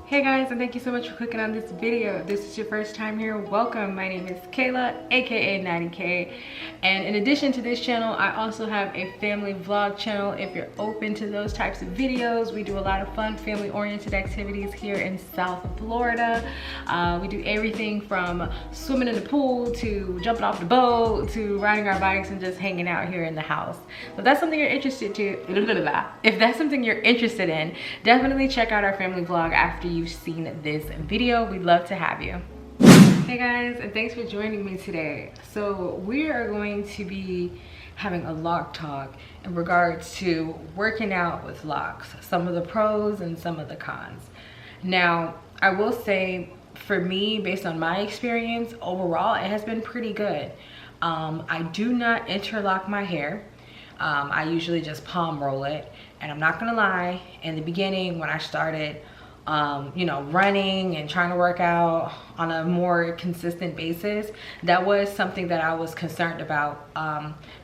Hey guys, and thank you so much for clicking on this video. If this is your first time here, welcome. My name is Kayla, aka KnottyKay, and in addition to this channel, I also have a family vlog channel. If you're open to those types of videos, we do a lot of fun family-oriented activities here in South Florida. We do everything from swimming in the pool to jumping off the boat to riding our bikes and just hanging out here in the house. So if that's something you're interested in, definitely check out our family vlog after you've seen this video. We'd love to have you. Hey guys, and thanks for joining me today. So we are going to be having a loc talk in regards to working out with locs, some of the pros and some of the cons. Now, I will say for me, based on my experience, overall, it has been pretty good. I do not interlock my hair. I usually just palm roll it, and I'm not gonna lie, in the beginning when I started running and trying to work out on a more consistent basis, that was something that I was concerned about,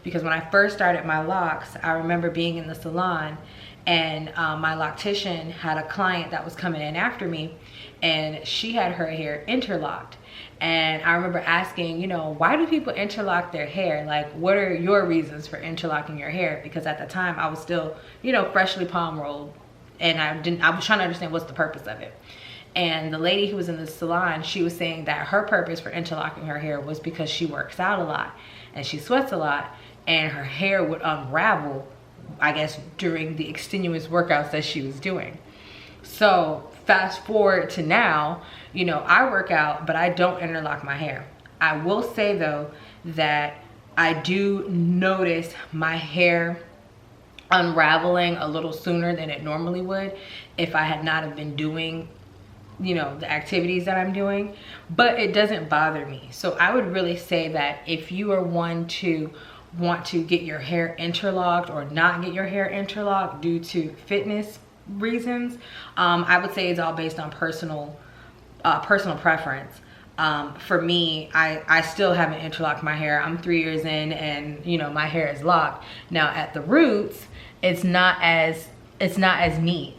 because when I first started my locks, I remember being in the salon and my loctician had a client that was coming in after me, and she had her hair interlocked. And I remember asking, why do people interlock their hair? Like, what are your reasons for interlocking your hair? Because at the time I was still, freshly palm rolled, and I was trying to understand what's the purpose of it. And the lady who was in the salon, she was saying that her purpose for interlocking her hair was because she works out a lot and she sweats a lot, and her hair would unravel, I guess, during the extenuous workouts that she was doing. So fast forward to now, I work out, but I don't interlock my hair. I will say though that I do notice my hair unraveling a little sooner than it normally would if I had not have been doing the activities that I'm doing, but it doesn't bother me. So I would really say that if you are one to want to get your hair interlocked or not get your hair interlocked due to fitness reasons, I would say it's all based on personal preference. For me, I still haven't interlocked my hair. I'm 3 years in, and my hair is locked. Now at the roots, it's not as neat.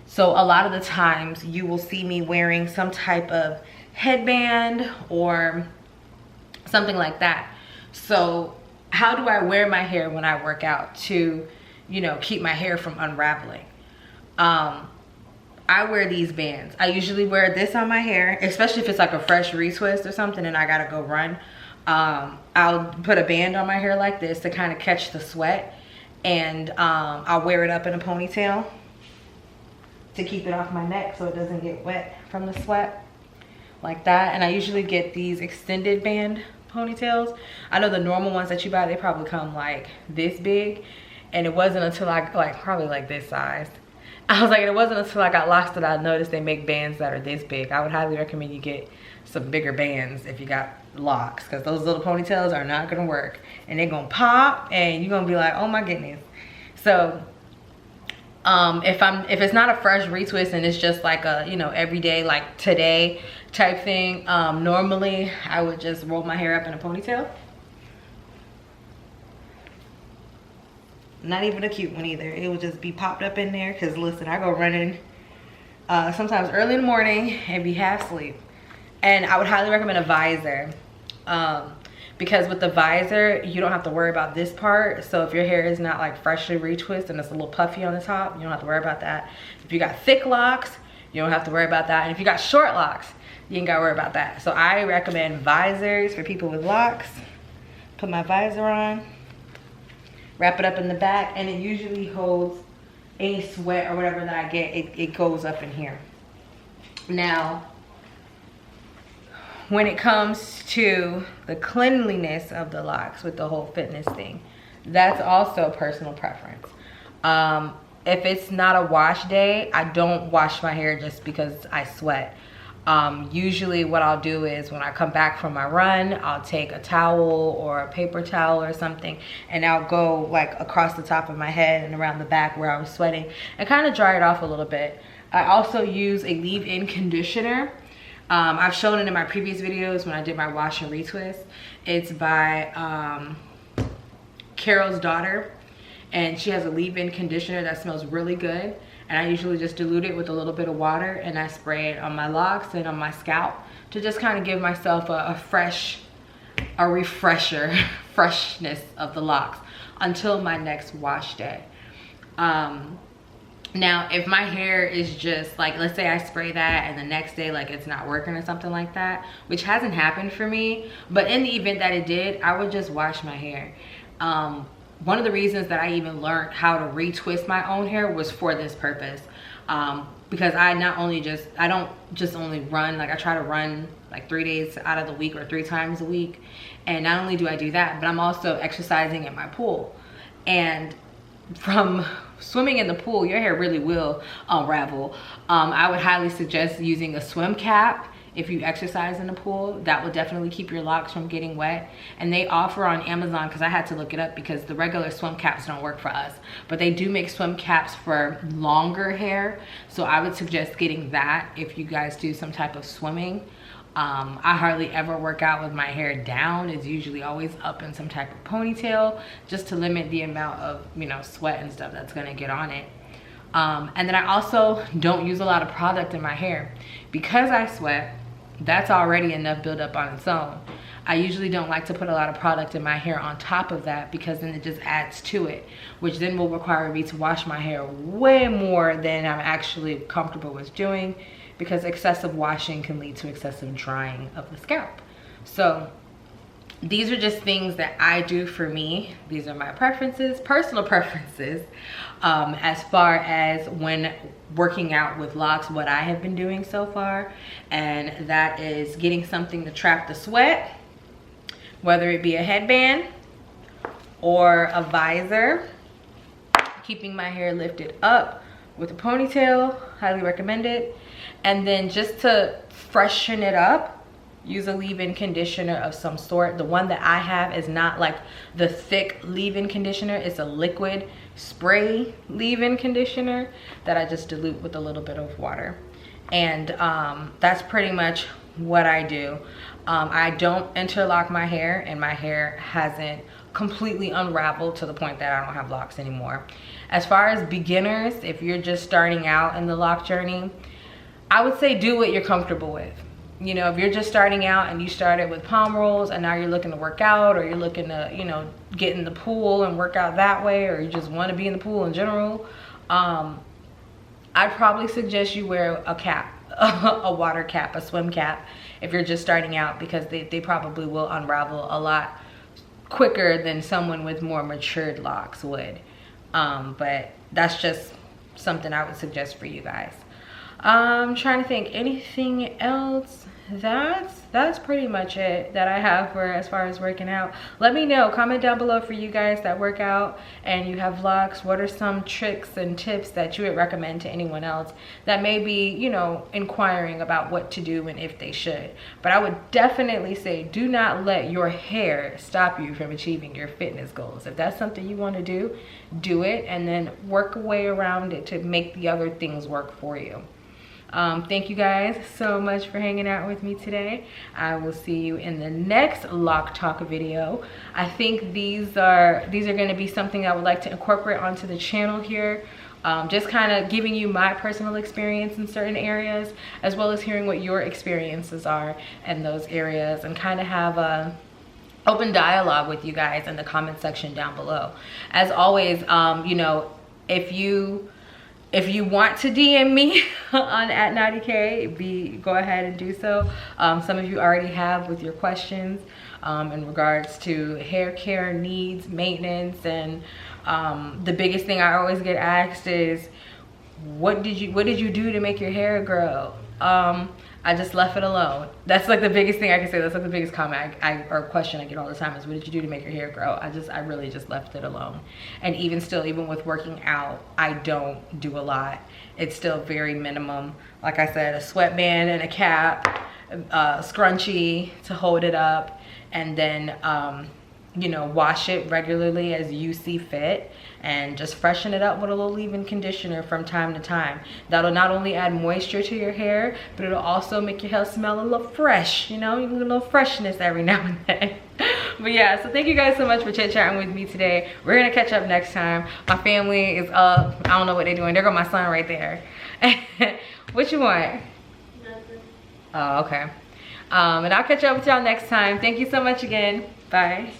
So a lot of the times you will see me wearing some type of headband or something like that. So how do I wear my hair when I work out to, keep my hair from unraveling? I wear these bands. I usually wear this on my hair, especially if it's like a fresh retwist or something and I gotta go run. I'll put a band on my hair like this to kind of catch the sweat, and I'll wear it up in a ponytail to keep it off my neck so it doesn't get wet from the sweat, like that. And I usually get these extended band ponytails. I know the normal ones that you buy, they probably come like this big, and it wasn't until I probably like this size. I was like, it wasn't until I got locks that I noticed they make bands that are this big. I would highly recommend you get some bigger bands if you got locks, because those little ponytails are not gonna work, and they're gonna pop and you're gonna be like, oh my goodness. So if it's not a fresh retwist and it's just like a everyday, like today type thing, normally I would just roll my hair up in a ponytail. Not even a cute one either. It would just be popped up in there, because listen, I go running sometimes early in the morning and be half asleep. And I would highly recommend a visor, because with the visor you don't have to worry about this part. So if your hair is not like freshly retwisted and it's a little puffy on the top, you don't have to worry about that. If you got thick locks, you don't have to worry about that. And if you got short locks, you ain't gotta worry about that. So I recommend visors for people with locks. Put my visor on, wrap it up in the back, and it usually holds any sweat or whatever that I get. It goes up in here. Now, when it comes to the cleanliness of the locks with the whole fitness thing, that's also personal preference. If it's not a wash day, I don't wash my hair just because I sweat. Usually what I'll do is when I come back from my run, I'll take a towel or a paper towel or something, and I'll go like across the top of my head and around the back where I was sweating and kind of dry it off a little bit. I also use a leave-in conditioner. I've shown it in my previous videos when I did my wash and retwist. It's by Carol's daughter, and she has a leave-in conditioner that smells really good. and I usually just dilute it with a little bit of water, and I spray it on my locks and on my scalp to just kind of give myself a refresher freshness of the locks until my next wash day. Now, if my hair is just like, let's say I spray that and the next day like it's not working or something like that, which hasn't happened for me, but in the event that it did, I would just wash my hair. One of the reasons that I even learned how to retwist my own hair was for this purpose. Because I don't just only run, like I try to run like 3 days out of the week or 3 times a week. And not only do I do that, but I'm also exercising at my pool. And from swimming in the pool, your hair really will unravel. I would highly suggest using a swim cap if you exercise in the pool. That will definitely keep your locks from getting wet. And they offer on Amazon, because I had to look it up because the regular swim caps don't work for us, but they do make swim caps for longer hair. So I would suggest getting that if you guys do some type of swimming. I hardly ever work out with my hair down. It's usually always up in some type of ponytail, just to limit the amount of, you know, sweat and stuff that's gonna get on it. And then I also don't use a lot of product in my hair. Because I sweat, that's already enough buildup on its own. I usually don't like to put a lot of product in my hair on top of that, because then it just adds to it, which then will require me to wash my hair way more than I'm actually comfortable with doing, because excessive washing can lead to excessive drying of the scalp. So these are just things that I do for me. These are my preferences, personal preferences, as far as when working out with locks, what I have been doing so far. And that is getting something to trap the sweat, whether it be a headband or a visor, keeping my hair lifted up with a ponytail, highly recommend it. And then just to freshen it up, use a leave-in conditioner of some sort. The one that I have is not like the thick leave-in conditioner. It's a liquid spray leave-in conditioner that I just dilute with a little bit of water. And that's pretty much what I do. I don't interlock my hair, and my hair hasn't completely unraveled to the point that I don't have locks anymore. As far as beginners, if you're just starting out in the lock journey, I would say do what you're comfortable with. You know, if you're just starting out and you started with palm rolls and now you're looking to work out, or you're looking to, you know, get in the pool and work out that way, or you just want to be in the pool in general, I'd probably suggest you wear a cap, a water cap, a swim cap, if you're just starting out, because they probably will unravel a lot quicker than someone with more matured locks would. But that's just something I would suggest for you guys. I'm trying to think anything else. That's pretty much it that I have for as far as working out. Let me know, comment down below for you guys that work out and you have locks. What are some tricks and tips that you would recommend to anyone else that may be, you know, inquiring about what to do and if they should? But I would definitely say, do not let your hair stop you from achieving your fitness goals. If that's something you want to do it, and then work a way around it to make the other things work for you. Thank you guys so much for hanging out with me today. I will see you in the next lock talk video. I think these are going to be something I would like to incorporate onto the channel here. Just kind of giving you my personal experience in certain areas, as well as hearing what your experiences are in those areas, and kind of have a open dialogue with you guys in the comment section down below. As always, you know, if you want to DM me on @KnottyKay, go ahead and do so. Some of you already have with your questions in regards to hair care needs, maintenance, and the biggest thing I always get asked is, what did you do to make your hair grow? I just left it alone. That's like the biggest thing I can say. That's like the biggest comment or question I get all the time is, what did you do to make your hair grow? I really just left it alone. And even still, even with working out, I don't do a lot. It's still very minimum. Like I said, a sweatband and a cap, scrunchie to hold it up, and then you know, wash it regularly as you see fit, and just freshen it up with a little leave-in conditioner from time to time. That'll not only add moisture to your hair, but it'll also make your hair smell a little fresh, you know, a little freshness every now and then. But yeah, so thank you guys so much for chit-chatting with me today. We're gonna catch up next time. My family is up. I don't know what they're doing. There go my son right there. What you want? Nothing. Oh, okay. And I'll catch up with y'all next time. Thank you so much again. Bye.